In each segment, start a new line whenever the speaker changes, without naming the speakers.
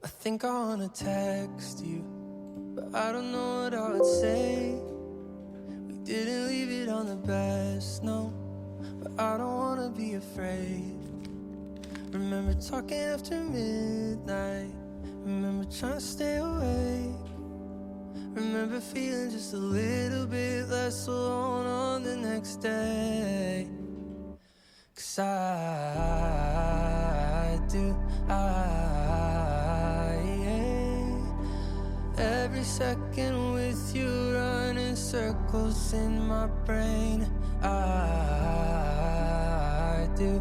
I think I wanna text you, but I don't know what I would say. We didn't leave it on the best, no, but I don't wanna be afraid. Remember talking after midnight, remember trying to stay awake. Remember feeling just a little bit less alone on the next day. 'Cause I do, every second with you running circles in my brain. I do,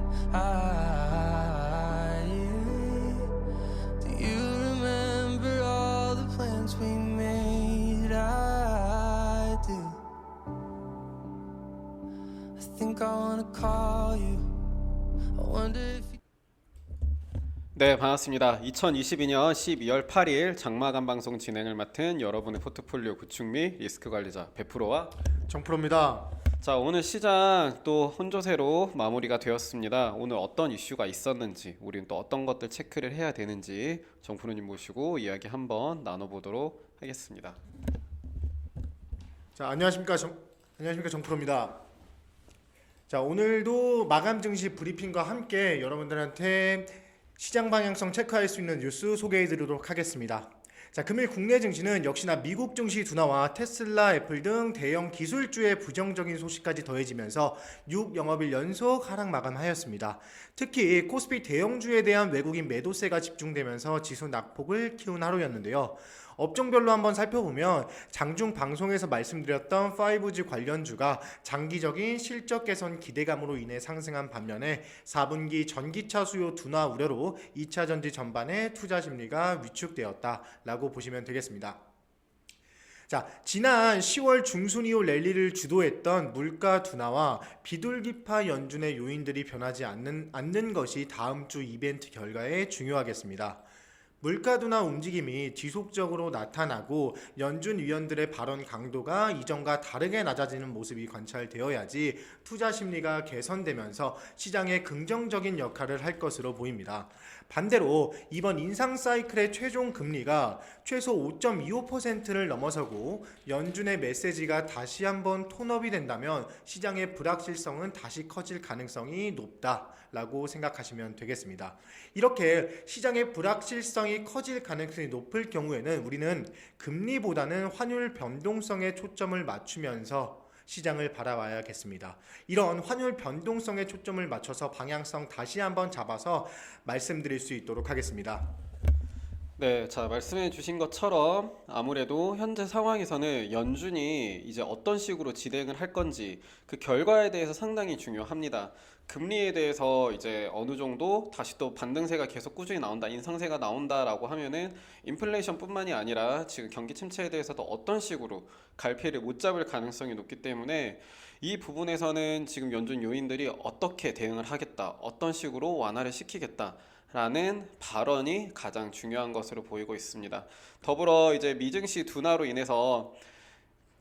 do you remember all the plans we made? I do. I think I wanna call you. I wonder if you...
네, 반갑습니다. 2022년 12월 8일 장마감 방송 진행을 맡은 여러분의 포트폴리오 구축 및 리스크 관리자 배프로와
정프로입니다.
자, 오늘 시장 또 혼조세로 마무리가 되었습니다. 오늘 어떤 이슈가 있었는지, 우리는 또 어떤 것들 체크를 해야 되는지 정프로님 모시고 이야기 한번 나눠보도록 하겠습니다.
자, 안녕하십니까 정프로입니다. 자, 오늘도 마감 증시 브리핑과 함께 여러분들한테 시장 방향성 체크할 수 있는 뉴스 소개해드리도록 하겠습니다. 자, 금일 국내 증시는 역시나 미국 증시 둔화와 테슬라, 애플 등 대형 기술주의 부정적인 소식까지 더해지면서 6영업일 연속 하락 마감하였습니다. 특히 코스피 대형주에 대한 외국인 매도세가 집중되면서 지수 낙폭을 키운 하루였는데요. 업종별로 한번 살펴보면 장중 방송에서 말씀드렸던 5G 관련주가 장기적인 실적 개선 기대감으로 인해 상승한 반면에 4분기 전기차 수요 둔화 우려로 2차 전지 전반의 투자 심리가 위축되었다라고 보시면 되겠습니다. 자, 지난 10월 중순 이후 랠리를 주도했던 물가 둔화와 비둘기파 연준의 요인들이 변하지 않는 것이 다음 주 이벤트 결과에 중요하겠습니다. 물가 둔화 움직임이 지속적으로 나타나고 연준 위원들의 발언 강도가 이전과 다르게 낮아지는 모습이 관찰되어야지 투자 심리가 개선되면서 시장에 긍정적인 역할을 할 것으로 보입니다. 반대로 이번 인상 사이클의 최종 금리가 최소 5.25%를 넘어서고 연준의 메시지가 다시 한번 톤업이 된다면 시장의 불확실성은 다시 커질 가능성이 높다라고 생각하시면 되겠습니다. 이렇게 시장의 불확실성이 커질 가능성이 높을 경우에는 우리는 금리보다는 환율 변동성에 초점을 맞추면서 시장을 바라봐야겠습니다. 이런 환율 변동성에 초점을 맞춰서 방향성 다시 한번 잡아서 말씀드릴 수 있도록 하겠습니다.
네, 자, 말씀해 주신 것처럼 아무래도 현재 상황에서는 연준이 이제 어떤 식으로 진행을 할 건지 그 결과에 대해서 상당히 중요합니다. 금리에 대해서 이제 어느 정도 다시 또 반등세가 계속 꾸준히 나온다, 인상세가 나온다라고 하면은 인플레이션뿐만이 아니라 지금 경기 침체에 대해서도 어떤 식으로 갈피를 못 잡을 가능성이 높기 때문에 이 부분에서는 지금 연준 요인들이 어떻게 대응을 하겠다, 어떤 식으로 완화를 시키겠다 라는 발언이 가장 중요한 것으로 보이고 있습니다. 더불어 이제 미증시 둔화로 인해서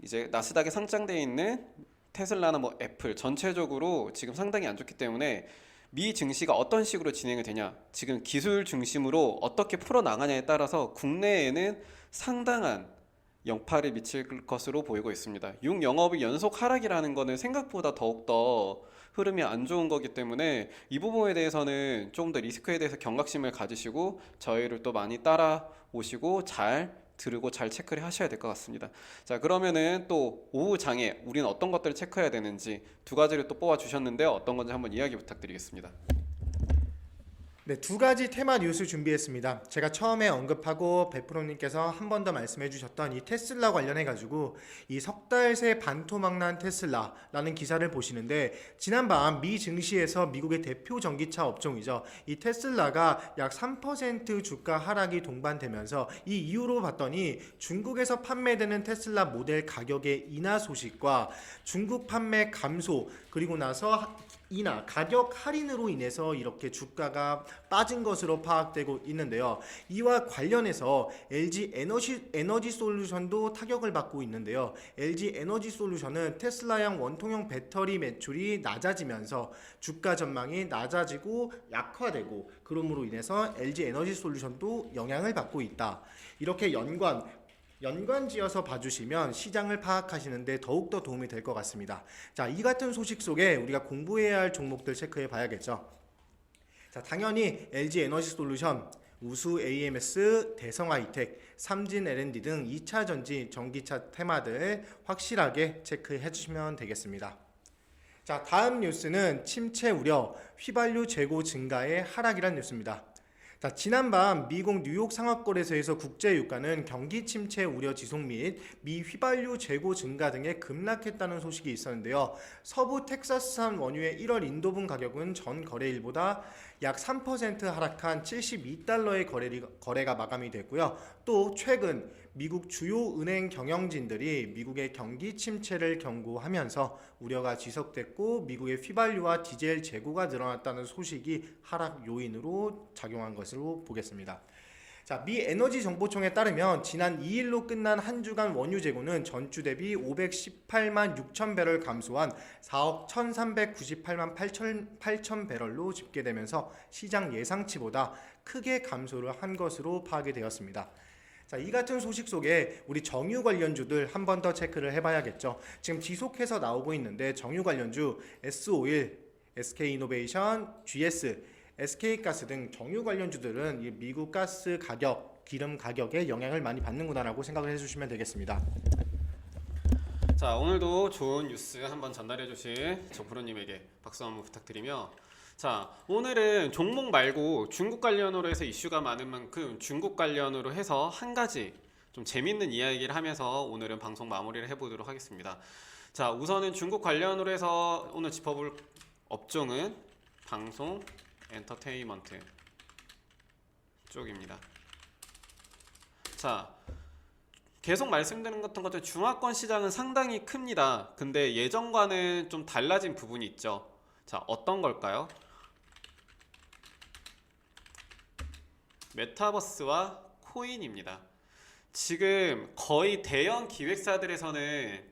이제 나스닥에 상장되어 있는 테슬라나 뭐 애플 전체적으로 지금 상당히 안 좋기 때문에 미 증시가 어떤 식으로 진행이 되냐, 지금 기술 중심으로 어떻게 풀어나가냐에 따라서 국내에는 상당한 영파를 미칠 것으로 보이고 있습니다. 6영업일 연속 하락이라는 거는 생각보다 더욱더 흐름이 안 좋은 거기 때문에 이 부분에 대해서는 조금 더 리스크에 대해서 경각심을 가지시고 저희를 또 많이 따라오시고 잘 들으고 잘 체크를 하셔야 될 것 같습니다. 자, 그러면은 또 오후 장에 우리는 어떤 것들을 체크해야 되는지 두 가지를 또 뽑아 주셨는데요. 어떤 건지 한번 이야기 부탁드리겠습니다.
네, 두 가지 테마 뉴스 준비했습니다. 제가 처음에 언급하고 배프로님께서 한 번 더 말씀해 주셨던 이 테슬라 관련해 가지고 이 석 달 새 반토막난 테슬라라는 기사를 보시는데, 지난밤 미 증시에서 미국의 대표 전기차 업종이죠, 이 테슬라가 약 3% 주가 하락이 동반되면서 이 이유로 봤더니 중국에서 판매되는 테슬라 모델 가격의 인하 소식과 중국 판매 감소, 그리고 나서 이나 가격 할인으로 인해서 이렇게 주가가 빠진 것으로 파악되고 있는데요. 이와 관련해서 LG 에너지 솔루션도 타격을 받고 있는데요. LG 에너지 솔루션은 테슬라형 원통형 배터리 매출이 낮아지면서 주가 전망이 낮아지고 약화되고, 그러므로 인해서 LG 에너지 솔루션도 영향을 받고 있다. 이렇게 연관지어서 봐주시면 시장을 파악하시는데 더욱더 도움이 될 것 같습니다. 자, 이 같은 소식 속에 우리가 공부해야 할 종목들 체크해 봐야겠죠. 자, 당연히 LG 에너지 솔루션, 우수 AMS, 대성 하이텍, 삼진 L&D 등 2차 전지, 전기차 테마들 확실하게 체크해 주시면 되겠습니다. 자, 다음 뉴스는 침체 우려, 휘발유 재고 증가의 하락이란 뉴스입니다. 자, 지난밤 미국 뉴욕 상업거래소에서 국제 유가는 경기 침체 우려 지속 및 미 휘발유 재고 증가 등에 급락했다는 소식이 있었는데요. 서부 텍사스산 원유의 1월 인도분 가격은 전 거래일보다 약 3% 하락한 72달러의 거래가 마감이 됐고요. 또 최근 미국 주요 은행 경영진들이 미국의 경기 침체를 경고하면서 우려가 지속됐고, 미국의 휘발유와 디젤 재고가 늘어났다는 소식이 하락 요인으로 작용한 것으로 보겠습니다. 자, 미 에너지 정보청에 따르면 지난 2일로 끝난 한 주간 원유 재고는 전주 대비 518만 6천 배럴 감소한 4억 1,398만 8천 배럴로 집계되면서 시장 예상치보다 크게 감소를 한 것으로 파악이 되었습니다. 자, 이 같은 소식 속에 우리 정유 관련주들 한 번 더 체크를 해봐야겠죠. 지금 지속해서 나오고 있는데 정유 관련주 S-오일, SK이노베이션, GS, SK가스 등 정유 관련주들은 이 미국 가스 가격, 기름 가격에 영향을 많이 받는구나라고 생각을 해주시면 되겠습니다.
자, 오늘도 좋은 뉴스 한번 전달해 주신 정프로님에게 박수 한번 부탁드리며, 자, 오늘은 종목 말고 중국 관련으로 해서 이슈가 많은 만큼 중국 관련으로 해서 한 가지 좀 재밌는 이야기를 하면서 오늘은 방송 마무리를 해보도록 하겠습니다. 자, 우선은 중국 관련으로 해서 오늘 짚어볼 업종은 방송 엔터테인먼트 쪽입니다. 자, 계속 말씀드린 것처럼 중화권 시장은 상당히 큽니다. 근데 예전과는 좀 달라진 부분이 있죠. 자, 어떤 걸까요? 메타버스와 코인입니다. 지금 거의 대형 기획사들에서는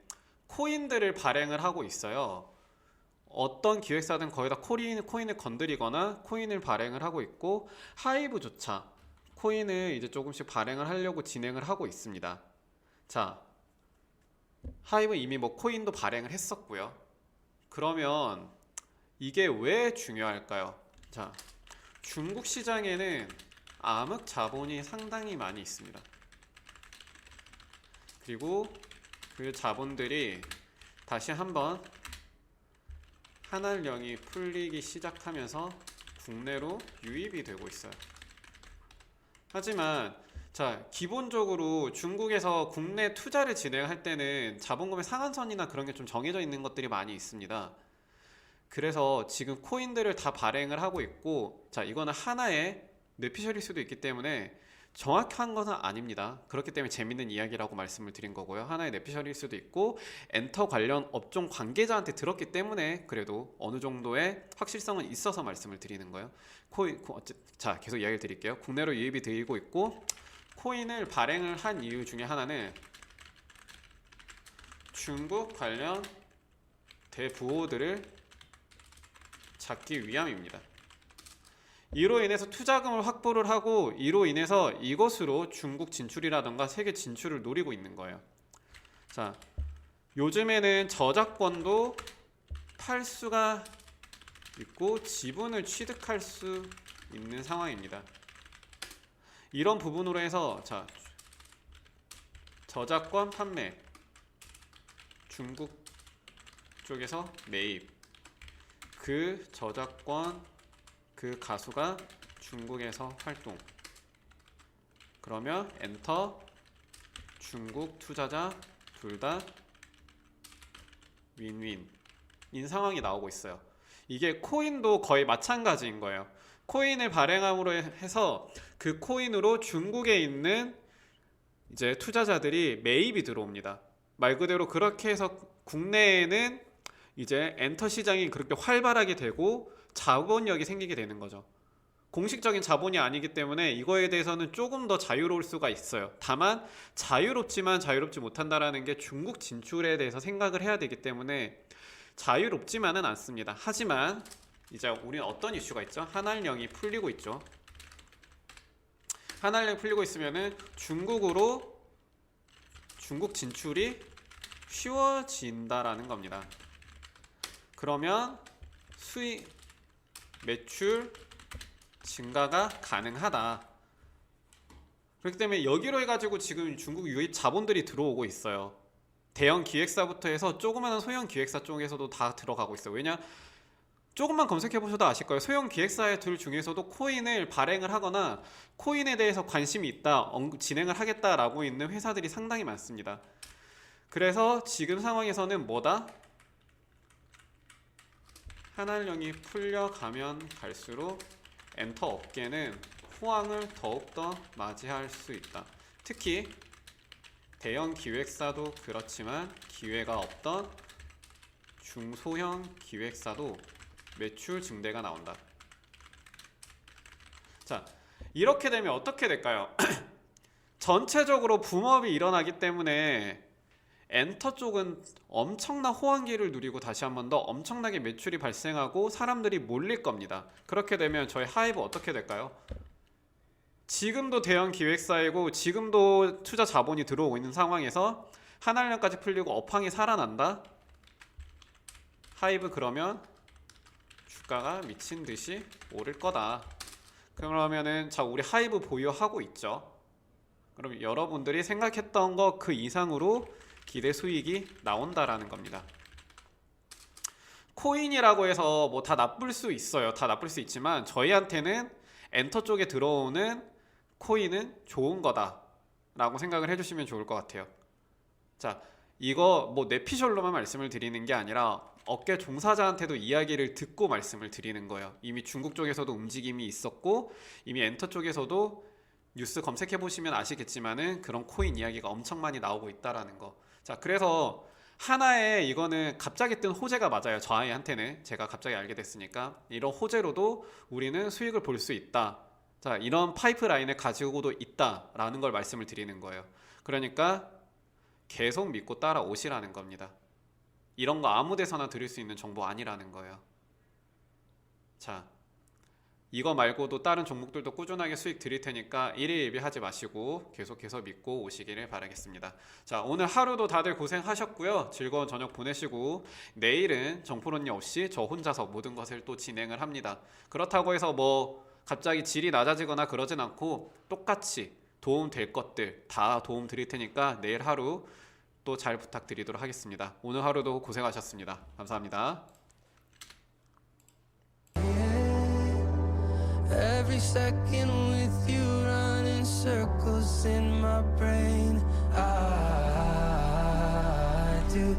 코인들을 발행을 하고 있어요. 어떤 기획사든 거의 다 코인을 건드리거나 코인을 발행을 하고 있고, 하이브조차 코인을 이제 조금씩 발행을 하려고 진행을 하고 있습니다. 자, 하이브 이미 뭐 코인도 발행을 했었고요. 그러면 이게 왜 중요할까요? 자, 중국 시장에는 암흑 자본이 상당히 많이 있습니다. 그리고 그 자본들이 다시 한번 한알령이 풀리기 시작하면서 국내로 유입이 되고 있어요. 하지만 자, 기본적으로 중국에서 국내 투자를 진행할 때는 자본금의 상한선이나 그런 게 좀 정해져 있는 것들이 많이 있습니다. 그래서 지금 코인들을 다 발행을 하고 있고, 자, 이거는 하나의 뇌피셜일 수도 있기 때문에 정확한 것은 아닙니다. 그렇기 때문에 재밌는 이야기라고 말씀을 드린 거고요. 하나의 뇌피셜일 수도 있고, 엔터 관련 업종 관계자한테 들었기 때문에 그래도 어느 정도의 확실성은 있어서 말씀을 드리는 거예요. 자, 계속 이야기를 드릴게요. 국내로 유입이 되고 있고, 코인을 발행을 한 이유 중에 하나는 중국 관련 대부호들을 잡기 위함입니다. 이로 인해서 투자금을 확보를 하고, 이로 인해서 이것으로 중국 진출이라던가 세계 진출을 노리고 있는 거예요. 자, 요즘에는 저작권도 팔 수가 있고 지분을 취득할 수 있는 상황입니다. 이런 부분으로 해서 자, 저작권 판매, 중국 쪽에서 매입, 그 저작권 그 가수가 중국에서 활동, 그러면 엔터, 중국 투자자 둘 다 윈윈인 상황이 나오고 있어요. 이게 코인도 거의 마찬가지인 거예요. 코인을 발행함으로 해서 그 코인으로 중국에 있는 이제 투자자들이 매입이 들어옵니다. 말 그대로 그렇게 해서 국내에는 이제 엔터 시장이 그렇게 활발하게 되고 자본력이 생기게 되는 거죠. 공식적인 자본이 아니기 때문에 이거에 대해서는 조금 더 자유로울 수가 있어요. 다만 자유롭지만 자유롭지 못한다라는 게 중국 진출에 대해서 생각을 해야 되기 때문에 자유롭지만은 않습니다. 하지만 이제 우리는 어떤 이슈가 있죠? 한알령이 풀리고 있죠. 한알령이 풀리고 있으면은 중국 진출이 쉬워진다라는 겁니다. 그러면 수익, 매출 증가가 가능하다. 그렇기 때문에 여기로 해가지고 지금 중국 유입 자본들이 들어오고 있어요. 대형 기획사부터 해서 조그마한 소형 기획사 쪽에서도 다 들어가고 있어요. 왜냐? 조금만 검색해보셔도 아실 거예요. 소형 기획사들 중에서도 코인을 발행을 하거나 코인에 대해서 관심이 있다, 진행을 하겠다라고 있는 회사들이 상당히 많습니다. 그래서 지금 상황에서는 뭐다? 한알령이 풀려가면 갈수록 엔터 업계는 호황을 더욱더 맞이할 수 있다. 특히 대형 기획사도 그렇지만 기회가 없던 중소형 기획사도 매출 증대가 나온다. 자, 이렇게 되면 어떻게 될까요? 전체적으로 붐업이 일어나기 때문에 엔터 쪽은 엄청난 호황기를 누리고 다시 한 번 더 엄청나게 매출이 발생하고 사람들이 몰릴 겁니다. 그렇게 되면 저희 하이브 어떻게 될까요? 지금도 대형 기획사이고 지금도 투자 자본이 들어오고 있는 상황에서 한알령까지 풀리고 업황이 살아난다? 하이브 그러면 주가가 미친 듯이 오를 거다. 그러면은 자, 우리 하이브 보유하고 있죠. 그럼 여러분들이 생각했던 거 그 이상으로 기대 수익이 나온다라는 겁니다. 코인이라고 해서 뭐 다 나쁠 수 있어요. 다 나쁠 수 있지만 저희한테는 엔터 쪽에 들어오는 코인은 좋은 거다 라고 생각을 해주시면 좋을 것 같아요. 자, 이거 뭐 내피셜로만 말씀을 드리는 게 아니라 업계 종사자한테도 이야기를 듣고 말씀을 드리는 거예요. 이미 중국 쪽에서도 움직임이 있었고 이미 엔터 쪽에서도 뉴스 검색해 보시면 아시겠지만은 그런 코인 이야기가 엄청 많이 나오고 있다라는 거. 자, 그래서 하나의 이거는 갑자기 뜬 호재가 맞아요. 저희한테는 제가 갑자기 알게 됐으니까 이런 호재로도 우리는 수익을 볼 수 있다. 자, 이런 파이프라인을 가지고도 있다라는 걸 말씀을 드리는 거예요. 그러니까 계속 믿고 따라오시라는 겁니다. 이런 거 아무 데서나 들을 수 있는 정보 아니라는 거예요. 자, 이거 말고도 다른 종목들도 꾸준하게 수익 드릴 테니까 일희일비하지 마시고 계속해서 믿고 오시기를 바라겠습니다. 자, 오늘 하루도 다들 고생하셨고요. 즐거운 저녁 보내시고 내일은 정프로님 없이 저 혼자서 모든 것을 또 진행을 합니다. 그렇다고 해서 뭐 갑자기 질이 낮아지거나 그러진 않고 똑같이 도움 될 것들 다 도움 드릴 테니까 내일 하루 또 잘 부탁드리도록 하겠습니다. 오늘 하루도 고생하셨습니다. 감사합니다.
Every second with you running circles in my brain. I do.